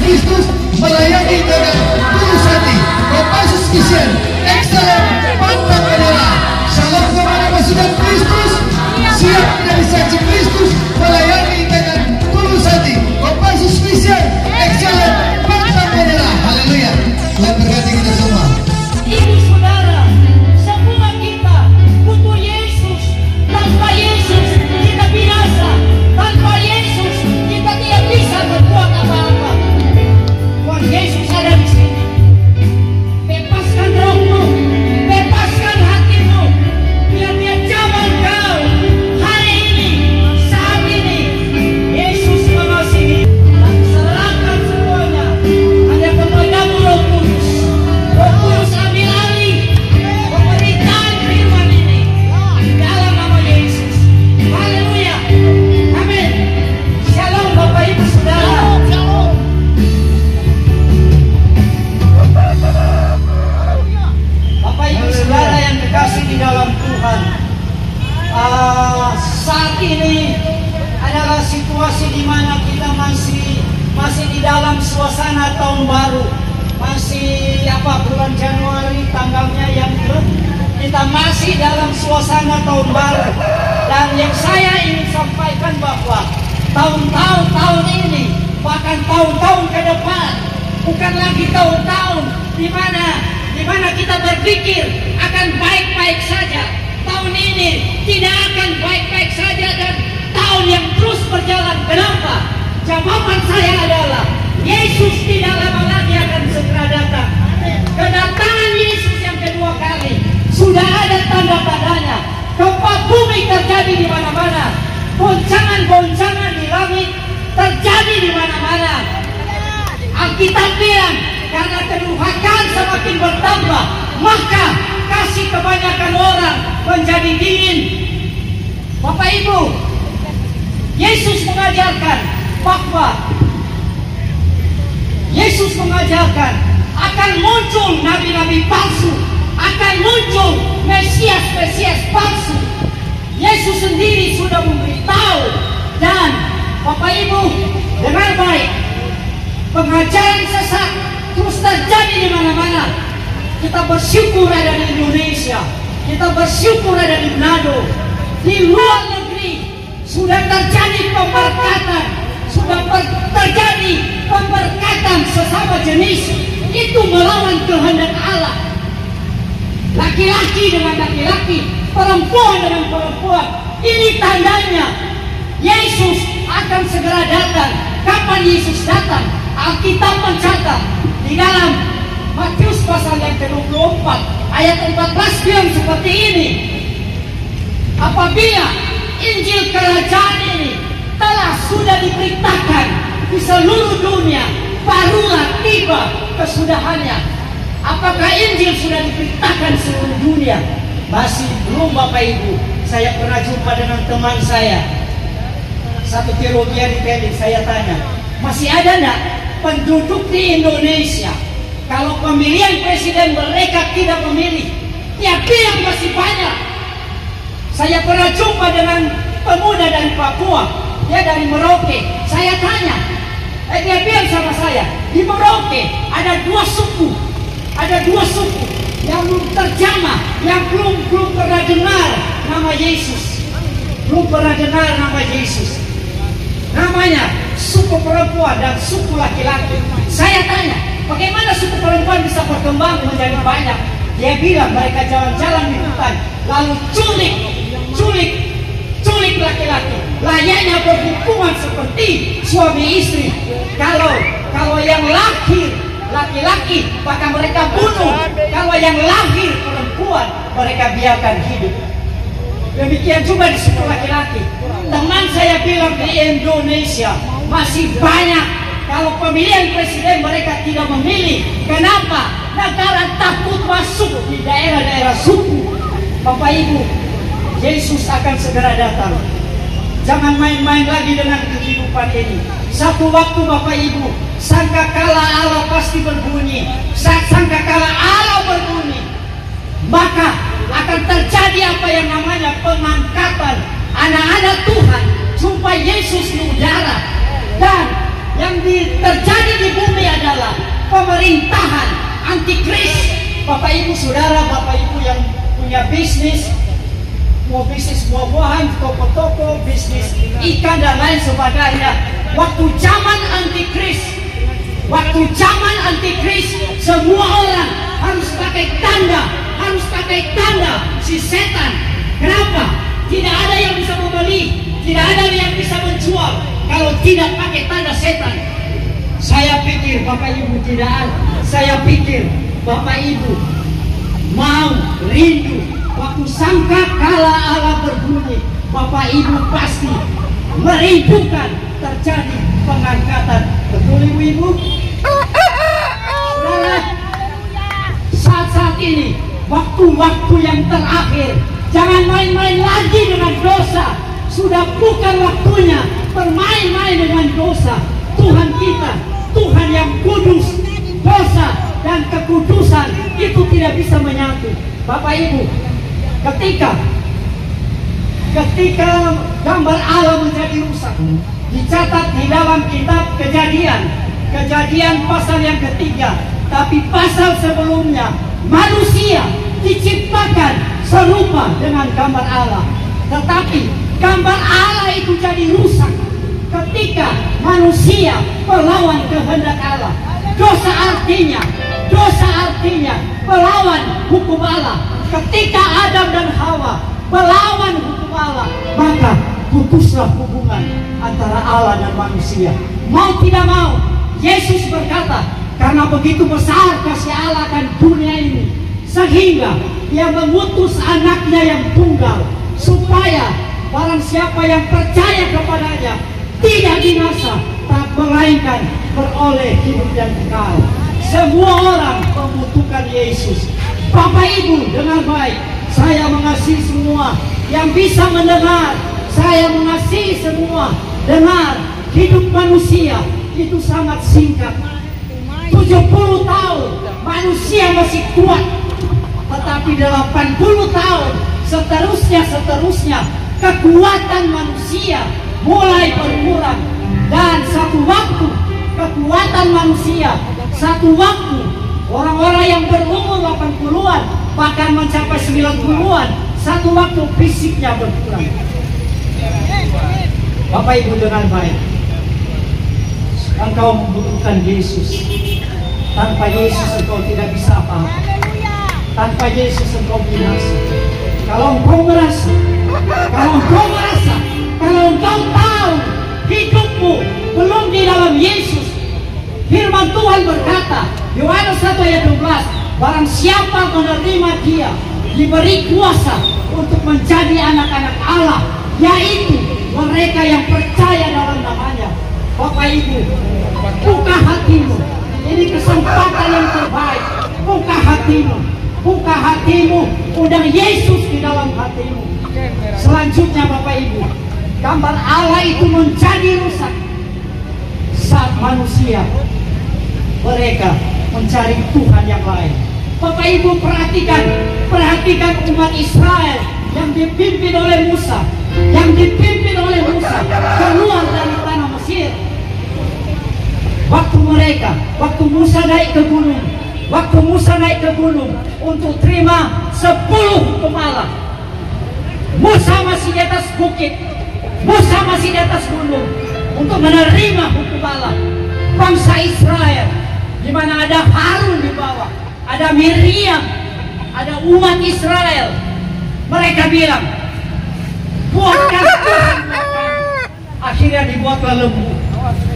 Kristus melayani dengan tulus hati. Kopassus Mission Excellent pantang menyerah. Salam kepada pasukan Kristus, siap menjadi saksi Kristus, melayani dengan tulus hati. Kopassus Mission Excellent pantang menyerah. Haleluya. Tuhan berkati kita semua. Ibu saudara, semua kita butuh Yesus. Tanpa Yesus kita binasa. Tanpa Yesus kita tidak bisa berbuat apa-apa. Tuhan Yesus ada di sini. Bebaskan rohmu, bebaskan hatimu. Biar dia jamah kau hari ini, saat ini. Yesus mengasihi dan serahkan semuanya hanya kepadamu Roh Kudus. Roh Kudus ambil alih pemerintahan firman ini di dalam nama Yesus. Haleluya. Amin. Shalom Bapak Ibu Saudara. Bapak Ibu Saudara yang dikasih di dalam Tuhan, saat ini adalah situasi di mana kita masih di dalam suasana tahun baru, masih bulan Januari tanggalnya yang kita masih dalam suasana tahun baru. Dan yang saya ingin sampaikan bahwa tahun ini bahkan tahun-tahun ke depan bukan lagi tahun-tahun di mana kita berpikir akan baik-baik saja. Tahun ini tidak akan baik-baik saja dan tahun yang terus berjalan. Kenapa? Jawaban saya adalah Yesus tidak lama lagi akan segera datang. Kedatangan Yesus yang kedua kali sudah ada tanda-tandanya. Gempa bumi terjadi di mana-mana. Goncangan-goncangan di langit terjadi di mana-mana. Alkitab bilang karena kedurhakaan semakin bertambah, maka kasih kebanyakan orang menjadi dingin. Bapak Ibu, Yesus mengajarkan bahwa Yesus mengajarkan akan muncul nabi-nabi palsu, akan muncul Mesias-Mesias palsu. Yesus sendiri sudah memberitahu. Dan Bapak Ibu, dengar baik, pengajaran sesat terus terjadi di mana-mana. Kita bersyukur ada di Indonesia, kita bersyukur ada di Manado. Di luar negeri sudah terjadi pemberkatan, sudah terjadi pemberkatan sesama jenis. Itu melawan kehendak Allah. Laki-laki dengan laki-laki, perempuan dengan perempuan. Ini tandanya Yesus akan segera datang. Kapan Yesus datang? Alkitab mencatat di dalam Matius pasal yang ke-24 ayat 14 bilang seperti ini. Apabila Injil kerajaan ini telah sudah diberitakan di seluruh dunia, barulah tiba kesudahannya. Apakah Injil sudah diberitakan seluruh dunia? Masih belum Bapak Ibu. Saya pernah jumpa dengan teman saya, satu teologi di Teli. Saya tanya, masih ada enggak penduduk di Indonesia kalau pemilihan presiden mereka tidak memilih? Dia bilang masih banyak. Saya pernah jumpa dengan pemuda dari Papua, dia dari Merauke. Saya tanya, dia bilang sama saya, di Merauke ada dua suku yang belum terjamah, yang belum pernah dengar nama Yesus, belum pernah dengar nama Yesus. Namanya suku perempuan dan suku laki-laki. Saya tanya, bagaimana suku perempuan bisa berkembang menjadi banyak? Dia bilang mereka jalan-jalan di hutan, lalu culik laki-laki. Layaknya berhubungan seperti suami istri. Kalau yang lahir laki-laki, maka mereka bunuh. Kalau yang lahir perempuan, mereka biarkan hidup. Demikian juga di suku laki-laki. Teman saya bilang di Indonesia masih banyak. Kalau pemilihan presiden mereka tidak memilih. Kenapa? Negara takut masuk di daerah-daerah suku. Bapak Ibu, Yesus akan segera datang. Jangan main-main lagi dengan kehidupan ini. Satu waktu Bapak Ibu, sangkakala Allah pasti berbunyi. Sangkakala Allah berbunyi, maka akan terjadi apa yang namanya pengangkatan anak-anak Tuhan jumpa Yesus di udara. Dan yang terjadi di bumi adalah pemerintahan antikris. Bapak Ibu saudara, Bapak Ibu yang punya bisnis, mau bisnis buah-buahan, toko-toko, bisnis ikan dan lain sebagainya. Waktu zaman antikris, semua orang harus pakai tanda si setan. Kenapa? Tidak ada yang bisa membeli, tidak ada yang bisa menjual kalau tidak pakai tanda setan. Saya pikir Bapak Ibu tidak. Saya pikir Bapak Ibu mau rindu waktu sangkakala Allah berbunyi. Bapak Ibu pasti merindukan terjadi pengangkatan. Betul Ibu-ibu? Saudara, saat-saat ini waktu-waktu yang terakhir, jangan main-main lagi dengan dosa. Sudah bukan waktunya bermain-main dengan dosa. Tuhan kita, Tuhan yang kudus, dosa dan kekudusan itu tidak bisa menyatu. Bapak Ibu, ketika gambar Allah menjadi rusak, dicatat di dalam kitab Kejadian pasal yang ketiga. Tapi pasal sebelumnya, manusia diciptakan serupa dengan gambar Allah. Tetapi gambar Allah itu jadi rusak ketika manusia melawan kehendak Allah. Dosa artinya melawan hukum Allah. Ketika Adam dan Hawa melawan hukum Allah, maka putuslah hubungan antara Allah dan manusia. Mau tidak mau, Yesus berkata, karena begitu besar kasih Allah akan dunia ini, sehingga Dia mengutus anaknya yang tunggal, supaya barang siapa yang percaya kepadanya tidak binasa, tak melainkan beroleh hidup yang kekal. Semua orang membutuhkan Yesus. Bapak Ibu dengar baik, saya mengasihi semua yang bisa mendengar. Saya mengasihi semua. Dengar, hidup manusia itu sangat singkat. 70 tahun manusia masih kuat, tetapi 80 tahun seterusnya kekuatan manusia mulai berkurang. Dan satu waktu kekuatan manusia, satu waktu orang-orang yang berumur 80-an bahkan mencapai 90-an, satu waktu fisiknya berkurang. Bapak Ibu dengar baik, engkau membutuhkan Yesus. Tanpa Yesus engkau tidak bisa apa-apa. Tanpa Yesus engkau binasa. Kalau engkau merasa, kalau engkau tahu hidupmu belum di dalam Yesus, firman Tuhan berkata, Yohanes 1 ayat 12, barang siapa menerima Dia, diberi kuasa untuk menjadi anak-anak Allah, yaitu mereka yang percaya dalam namanya. Bapak Ibu, buka hatimu. Ini kesempatan yang terbaik. Buka hatimu, undang Yesus di dalam hatimu. Selanjutnya Bapak Ibu, gambar Allah itu menjadi rusak saat manusia mereka mencari Tuhan yang lain. Bapak Ibu perhatikan umat Israel yang dipimpin oleh Musa, keluar dari tanah Mesir. Waktu Musa naik ke gunung untuk terima 10 hukum Allah. Musa masih di atas bukit, Musa masih di atas gunung untuk menerima hukum Allah. Bangsa Israel, di mana ada Harun di bawah, ada Miriam, ada umat Israel. Mereka bilang, buatkan Tuhan makan. Akhirnya dibuatlah lembu,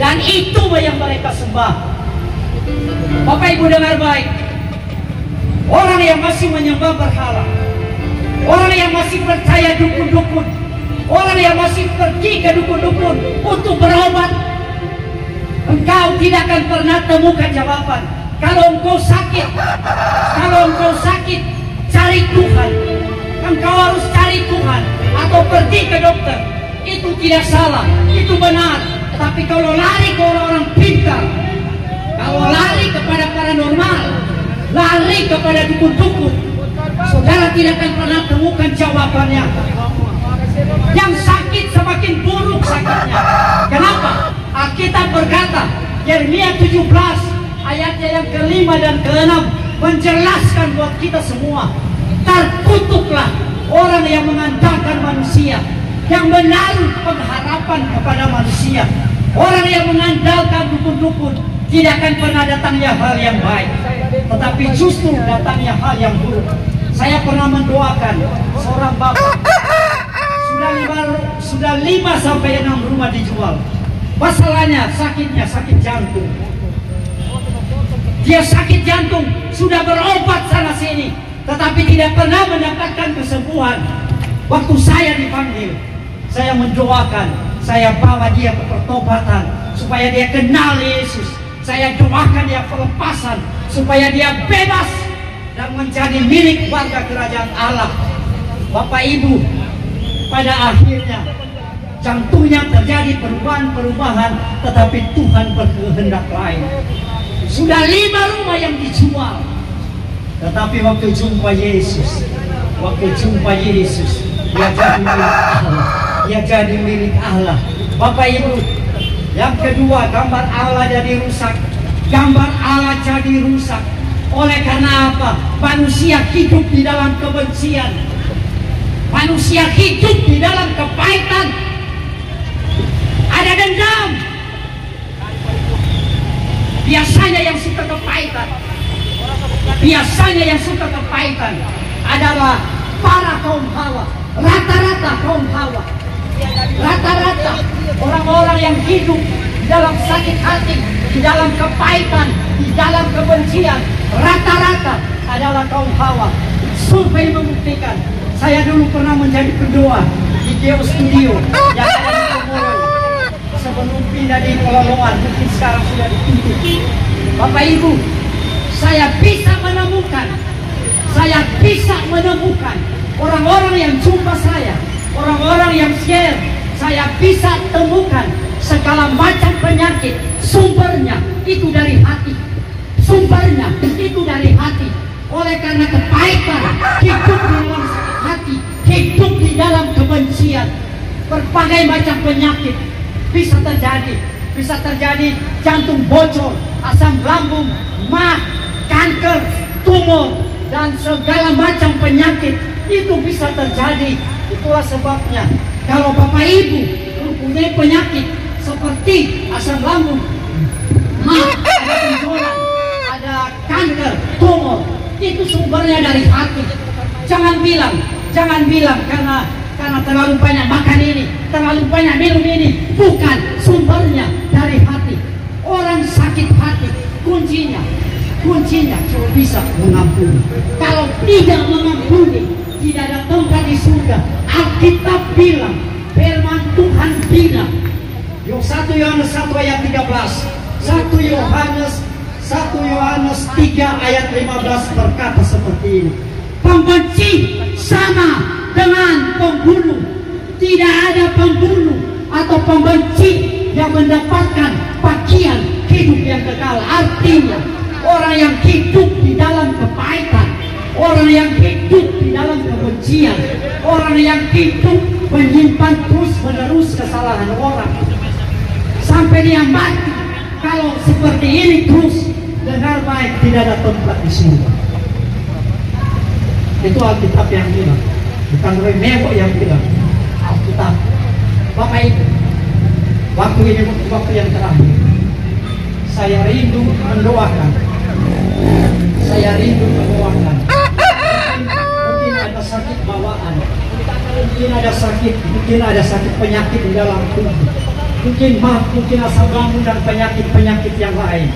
dan itu yang mereka sembah. Bapak Ibu dengar baik, orang yang masih menyembah berhala, orang yang masih percaya dukun-dukun, orang yang masih pergi ke dukun-dukun untuk berobat, engkau tidak akan pernah temukan jawaban. Kalau engkau sakit, cari Tuhan. Engkau harus cari Tuhan atau pergi ke dokter. itu tidak salah, itu benar. Tapi kalau lari ke orang-orang pintar, kalau lari kepada paranormal, lari kepada dukun-dukun, saudara tidak akan pernah temukan jawabannya. Yang sakit semakin buruk sakitnya. Kenapa? Alkitab berkata, Yeremia 17 ayatnya yang ke-5 dan ke-6 menjelaskan buat kita semua, terkutuklah orang yang mengandalkan manusia, yang menaruh pengharapan kepada manusia. Orang yang mengandalkan dukun-dukun, tidak akan pernah datangnya hal yang baik, tetapi justru datangnya hal yang buruk. Saya pernah mendoakan seorang bapak, sudah 5 sampai 6 rumah dijual. Masalahnya sakitnya sakit jantung. Dia sakit jantung, sudah berobat sana sini, tetapi tidak pernah mendapatkan kesembuhan. Waktu saya dipanggil, saya mendoakan, saya bawa dia ke pertobatan supaya dia kenal Yesus. Saya doakan dia pelepasan supaya dia bebas dan menjadi milik warga kerajaan Allah. Bapak Ibu, pada akhirnya jantungnya terjadi perubahan-perubahan, tetapi Tuhan berkehendak lain. Sudah 5 rumah yang dijual, tetapi waktu jumpa Yesus, dia jadi milik Allah. Dia jadi milik Allah. Bapak Ibu, yang kedua, gambar Allah jadi rusak. Gambar Allah jadi rusak. Oleh karena apa? Manusia hidup di dalam kebencian. Manusia hidup di dalam kepahitan. Ada dendam. Biasanya yang suka kepahitan adalah para kaum Hawa. Rata-rata kaum Hawa, rata-rata orang-orang yang hidup di dalam sakit hati, di dalam kepahitan, di dalam kebencian, rata-rata adalah kaum Hawa. Survei membuktikan. Saya dulu pernah menjadi pendoa di Geo Studio yang ada di Komodo sebelum pindah di Kololongan, mungkin sekarang sudah ditutup. Bapak Ibu, saya bisa menemukan orang-orang yang jumpa saya, orang-orang yang share, saya bisa temukan segala macam penyakit. Sumbernya itu dari hati. Oleh karena kepahitan, hidup di dalam sakit hati, hidup di dalam kebencian, berbagai macam penyakit bisa terjadi jantung bocor, asam lambung, mah, kanker, tumor, dan segala macam penyakit itu bisa terjadi. Itulah sebabnya kalau Bapak Ibu mempunyai penyakit seperti asam lambung, mah, ada benjolan, ada kanker, tumor, itu sumbernya dari hati. Jangan bilang karena terlalu banyak makan ini, terlalu banyak minum ini. Bukan, sumbernya dari hati. Orang sakit hati, kuncinya cuma bisa mengampuni. Kalau tidak mengampuni, tidak ada tempat di surga. Alkitab bilang, firman Tuhan bilang, 1 Yohanes 1 ayat 13, 1 Yohanes 3 ayat 15 berkata seperti ini. Pembenci sama dengan pembunuh. Tidak ada pembunuh atau pembenci yang mendapatkan bagian hidup yang kekal. Artinya orang yang hidup di dalam kepahitan, orang yang hidup di dalam kebencian, orang yang hidup menyimpan terus-menerus kesalahan orang sampai dia mati. Kalau seperti ini terus, dengar baik, tidak ada tempat di sini. Itu Alkitab yang bilang, bukan Remego yang bilang. Alkitab. Bapak Ibu, waktu ini waktu yang terakhir, saya rindu mendoakan. Mungkin ada sakit bawaan, mungkin ada sakit penyakit di dalam tubuh, mungkin asam lambung dan penyakit yang lain.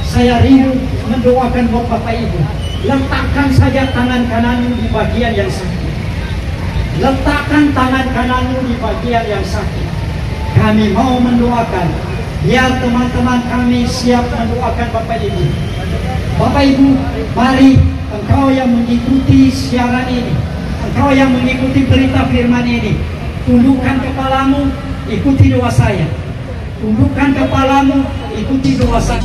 Saya rindu mendoakan buat Bapak Ibu. Letakkan saja tangan kananmu di bagian yang sakit. Letakkan tangan kananmu di bagian yang sakit. Kami mau mendoakan. Biar teman-teman kami siap mendoakan Bapak Ibu. Bapak Ibu, mari engkau yang mengikuti siaran ini, engkau yang mengikuti berita firman ini, Tundukkan kepalamu, ikuti doa saya. Tundukkan kepalamu, ikuti doa saya.